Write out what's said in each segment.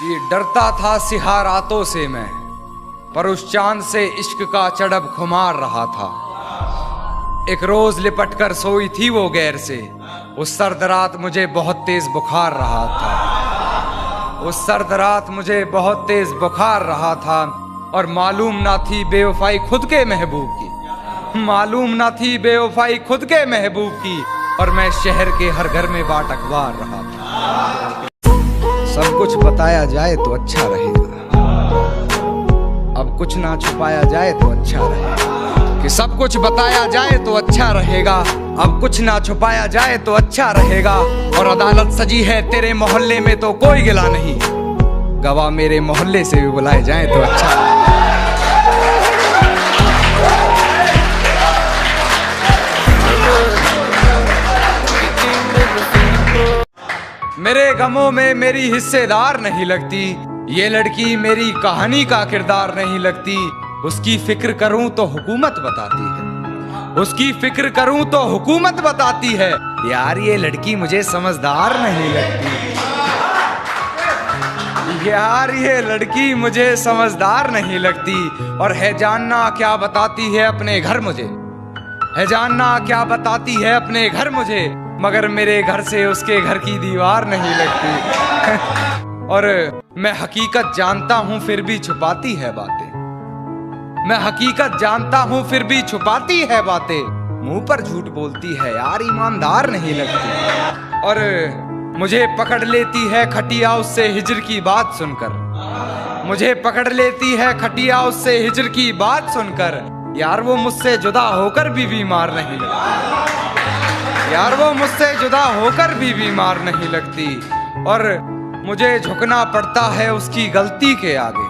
कि डरता था सिहा रातों से मैं, पर उस चांद से इश्क का चढ़ब खुमार रहा था। एक रोज लिपट कर सोई थी वो गैर से, उस सर्द रात मुझे बहुत तेज बुखार रहा था। उस सर्द रात मुझे बहुत तेज बुखार रहा था और मालूम ना थी बेवफाई खुद के महबूब की, मालूम ना थी बेवफाई खुद के महबूब की, और मैं शहर के हर घर में बाट अखबार रहा था। सब कुछ बताया जाए तो अच्छा रहेगा, अब कुछ ना छुपाया जाए तो अच्छा रहेगा। कि सब कुछ बताया जाए तो अच्छा रहेगा, अब कुछ ना छुपाया जाए तो अच्छा रहेगा। और अदालत सजी है तेरे मोहल्ले में तो कोई गिला नहीं, गवाह मेरे मोहल्ले से भी बुलाए जाए तो अच्छा रहेगा। मेरे गमों में मेरी हिस्सेदार नहीं लगती, ये लड़की मेरी कहानी का किरदार नहीं लगती। उसकी फिक्र करूं तो हुकूमत बताती है, उसकी फिक्र करूं तो हुकूमत बताती है। यार ये लड़की मुझे समझदार नहीं लगती, यार ये लड़की मुझे समझदार नहीं लगती। और है जानना क्या बताती है अपने घर मुझे, है जानना क्या बताती है अपने घर मुझे, मगर मेरे घर से उसके घर की दीवार नहीं लगती। और मैं हकीकत जानता हूं फिर भी छुपाती है बातें, मैं हकीकत जानता हूं फिर भी छुपाती है बातें। मुंह पर झूठ बोलती है यार, ईमानदार नहीं लगती। और मुझे पकड़ लेती है खटिया उससे हिजर की बात सुनकर, मुझे पकड़ लेती है खटिया उससे हिजर की बात सुनकर। यार वो मुझसे जुदा होकर भी बीमार नहीं लगती, यार वो मुझसे जुदा होकर भी बीमार नहीं लगती। और मुझे झुकना पड़ता है उसकी गलती के आगे,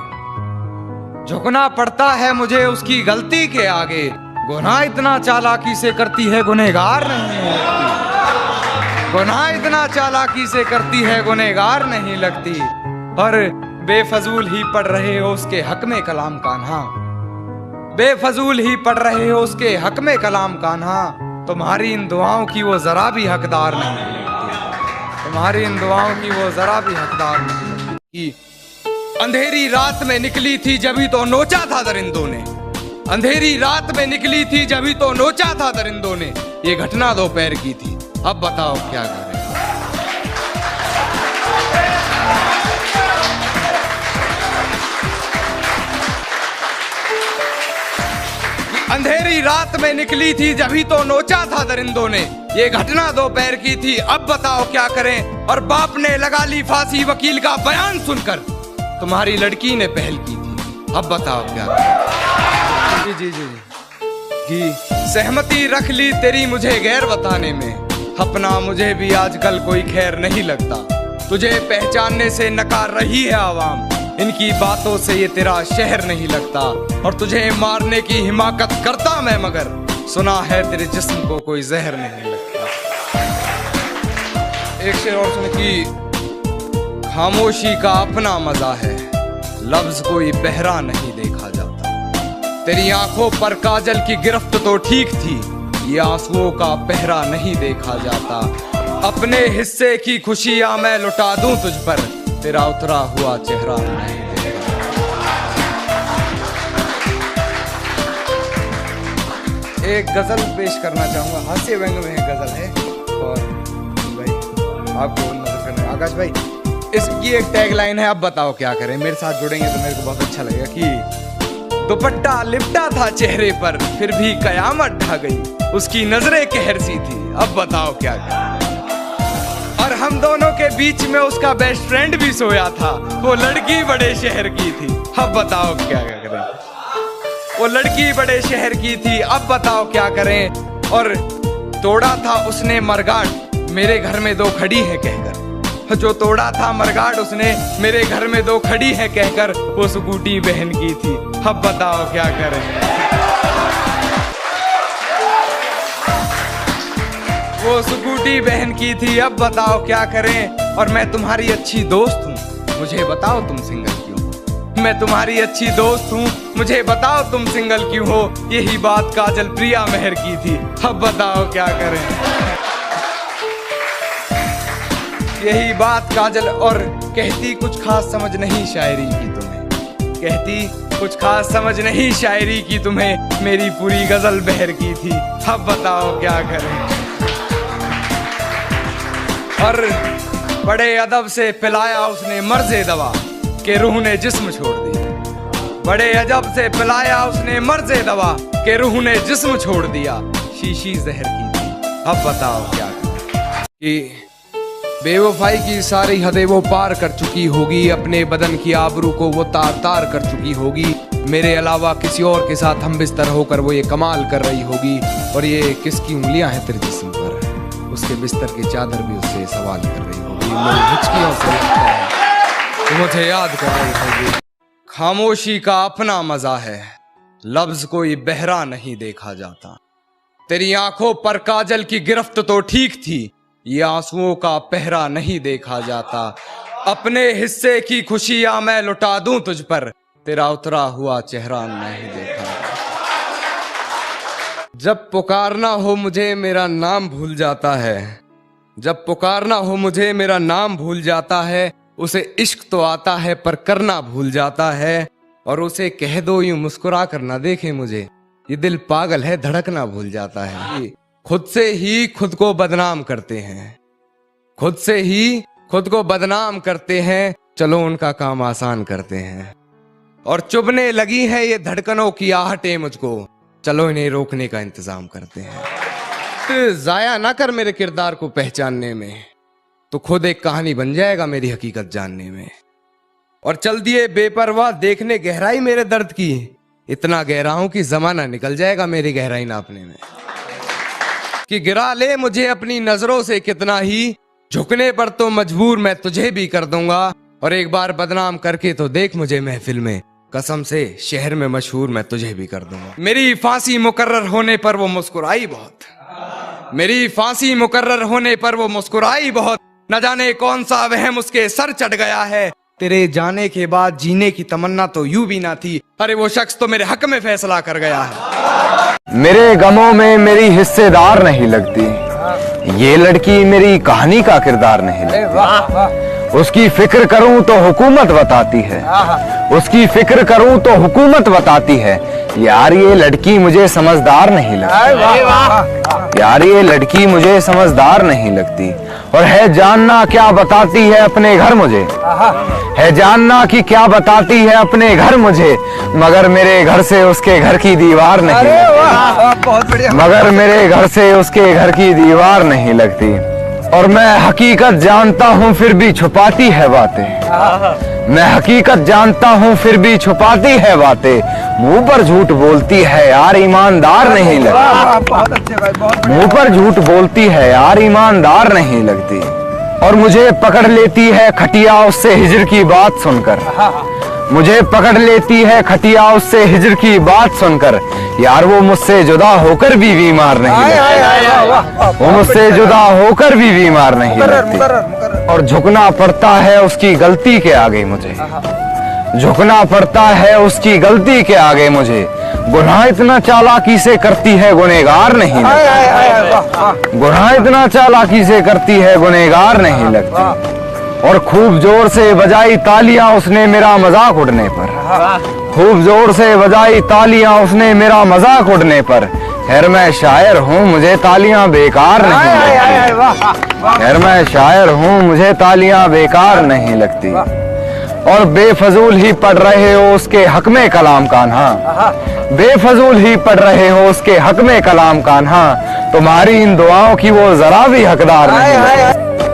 झुकना पड़ता है मुझे उसकी गलती के आगे। गुनाह इतना चालाकी से करती है गुनहगार नहीं लगती, गुनाह इतना चालाकी से करती है गुनहगार नहीं लगती। और बेफजूल ही पढ़ रहे हो उसके हक में कलाम कान्हा, बेफजूल ही पढ़ रहे हो उसके हक में कलाम कान्हा। तुम्हारी इन दुआओं की वो जरा भी हकदार नहीं लगती, तुम्हारी इन दुआओं की वो जरा भी हकदार नहीं लगती। अंधेरी रात में निकली थी जभी तो नोचा था दरिंदों ने, अंधेरी रात में निकली थी जभी तो नोचा था दरिंदों ने। ये घटना दोपहर की थी, अब बताओ क्या करें। अंधेरी रात में निकली थी जभी तो नोचा था दरिंदों ने, ये घटना दोपहर की थी, अब बताओ क्या करें। और बाप ने लगा ली फांसी वकील का बयान सुनकर, तुम्हारी लड़की ने पहल की थी, अब बताओ क्या करें। जी जी जी जी, सहमति रख ली तेरी मुझे गैर बताने में, अपना मुझे भी आजकल कोई खैर नहीं लगता। तुझे पहचानने से नकार रही है आवाम, इनकी बातों से ये तेरा शहर नहीं लगता। और तुझे मारने की हिमाकत करता मैं, मगर सुना है तेरे जिस्म को कोई जहर नहीं लगता। एक शेर और सुन कि खामोशी का अपना मजा है, लफ्ज कोई बहरा नहीं देखा जाता। तेरी आंखों पर काजल की गिरफ्त तो ठीक थी, ये आंसुओं का पहरा नहीं देखा जाता। अपने हिस्से की खुशियां मैं लुटा दूं तुझ पर, तेरा उतरा हुआ चेहरा नहीं देखा। एक गजल पेश करना चाहूंगा, हास्य व्यंग में गजल है। और भाई आपको नजर करना आकाश भाई, इसकी एक टैगलाइन है, अब बताओ क्या करें। मेरे साथ जुड़ेंगे तो मेरे को बहुत अच्छा लगेगा। कि दुपट्टा लिपटा था चेहरे पर फिर भी कयामत ढा गई, उसकी नजरें कहर सी थी, अब बताओ क्या करें। और हम दोनों के बीच में उसका बेस्ट फ्रेंड भी सोया था, वो लड़की बड़े शहर की थी, अब बताओ क्या करें। वो लड़की बड़े शहर की थी, अब बताओ क्या करें। और तोड़ा था उसने मरगाट मेरे घर में दो खड़ी है कहकर, जो तोड़ा था मरगाट उसने मेरे घर में दो खड़ी है कहकर, वो स्कूटी बहन की थी, अब बताओ क्या करें। वो स्कूटी बहन की थी, अब बताओ क्या करें। और मैं तुम्हारी अच्छी दोस्त हूँ, मुझे बताओ तुम सिंगल क्यों हो। मैं तुम्हारी अच्छी दोस्त हूँ, मुझे बताओ तुम सिंगल क्यों हो। यही बात काजल प्रिया मेहर की थी, अब बताओ क्या करें। यही बात काजल और कहती कुछ खास समझ नहीं शायरी की तुम्हें, कहती कुछ खास समझ नहीं शायरी की तुम्हें, मेरी पूरी गजल बहर की थी, अब बताओ क्या करें। और बड़े अदब से पिलाया उसने मर्ज़े दवा के रूह ने जिस्म छोड़ दिया, बड़े अजब से पिलाया उसने मर्ज़े दवा के रूह ने जिस्म छोड़ दिया, शीशी जहर की थी, अब बताओ क्या करें। कि बेवफाई की सारी हदें वो पार कर चुकी होगी, अपने बदन की आबरू को वो तार तार कर चुकी होगी, मेरे अलावा किसी और के साथ हम बिस्तर होकर वो ये कमाल कर रही होगी, और ये किसकी उंगलियां हैं तेरे जिस्म पर, उसके बिस्तर की चादर भी उससे सवाल कर रही होगी, मेरी हिचकियों से लगता है तो मुझे याद कर रही होगी। खामोशी का अपना मजा है, लफ्ज कोई बहरा नहीं देखा जाता, तेरी आंखों पर काजल की गिरफ्त तो ठीक थी, ये आंसुओं का पहरा नहीं देखा जाता, अपने हिस्से की खुशियां मैं लुटा दूं तुझ पर, तेरा उतरा हुआ चेहरा नहीं देखा। जब पुकारना हो मुझे मेरा नाम भूल जाता है, जब पुकारना हो मुझे मेरा नाम भूल जाता है, उसे इश्क तो आता है पर करना भूल जाता है, और उसे कह दो यूं मुस्कुरा कर ना देखे मुझे, ये दिल पागल है धड़कना भूल जाता है। खुद से ही खुद को बदनाम करते हैं, खुद से ही खुद को बदनाम करते हैं, चलो उनका काम आसान करते हैं, और चुभने लगी है ये धड़कनों की आहटें मुझको, चलो इन्हें रोकने का इंतजाम करते हैं। तो जाया ना कर मेरे किरदार को पहचानने में, तो खुद एक कहानी बन जाएगा मेरी हकीकत जानने में, और चल दिए बेपरवाह देखने गहराई मेरे दर्द की, इतना गहरा हूं कि जमाना निकल जाएगा मेरी गहराई नापने में, कि गिरा ले मुझे अपनी नजरों से कितना ही, झुकने पर तो मजबूर मैं तुझे भी कर दूंगा, और एक बार बदनाम करके तो देख मुझे महफिल में, कसम से शहर में मशहूर मैं तुझे भी कर दूंगा। मेरी फांसी मुकर्रर होने पर वो मुस्कुराई बहुत, मेरी फांसी मुकर्रर होने पर वो मुस्कुराई बहुत, न जाने कौन सा वहम उसके सर चढ़ गया है, तेरे जाने के बाद जीने की तमन्ना तो यूं भी ना थी, अरे वो शख्स तो मेरे हक में फैसला कर गया है। मेरे गमों में मेरी हिस्सेदार नहीं लगती, ये लड़की मेरी कहानी का किरदार नहीं लगती, उसकी फिक्र करूं तो हुकूमत बताती है, उसकी फिक्र करूं तो हुकूमत बताती है, यार ये लड़की मुझे समझदार नहीं लगती, यार ये लड़की मुझे समझदार नहीं लगती, और है जानना क्या बताती है अपने घर मुझे, है जानना कि क्या बताती है अपने घर मुझे, मगर मेरे घर से उसके घर की दीवार नहीं लगती, मगर मेरे घर से उसके घर की दीवार नहीं लगती, और मैं हकीकत जानता हूँ फिर भी छुपाती है बातें, मैं हकीकत जानता हूँ फिर भी छुपाती है बातें, मुंह पर झूठ बोलती है यार ईमानदार नहीं लगती, मुंह पर झूठ बोलती है यार ईमानदार नहीं लगती, और मुझे पकड़ लेती है खटिया उससे हिजर की बात सुनकर, मुझे पकड़ लेती है खटिया उससे हिजर की बात सुनकर, यार वो मुझसे जुदा होकर भी बीमार नहीं लगती, वो मुझसे जुदा होकर भी बीमार नहीं लगती, और झुकना पड़ता है उसकी गलती के आगे मुझे, झुकना पड़ता है उसकी गलती के आगे मुझे, गुनाह इतना चालाकी से करती है गुनहगार नहीं लगती, गुनाह इतना चालाकी से करती है गुनहगार नहीं लगती, और खूब जोर से बजाई तालियां उसने मेरा मजाक उड़ने पर, खूब जोर से बजाई तालियां उसने मेरा मजाक उड़ने पर, खैर मैं शायर हूँ मुझे तालियां बेकार नहीं लगती, खैर मैं शायर हूँ मुझे तालियां बेकार नहीं लगती, और बेफजूल ही पढ़ रहे हो उसके हक में कलाम कान्हा, बेफजूल ही पढ़ रहे हो उसके हक में कलाम कान्हा, तुम्हारी इन दुआओं की वो जरा भी हकदार नहीं लगती।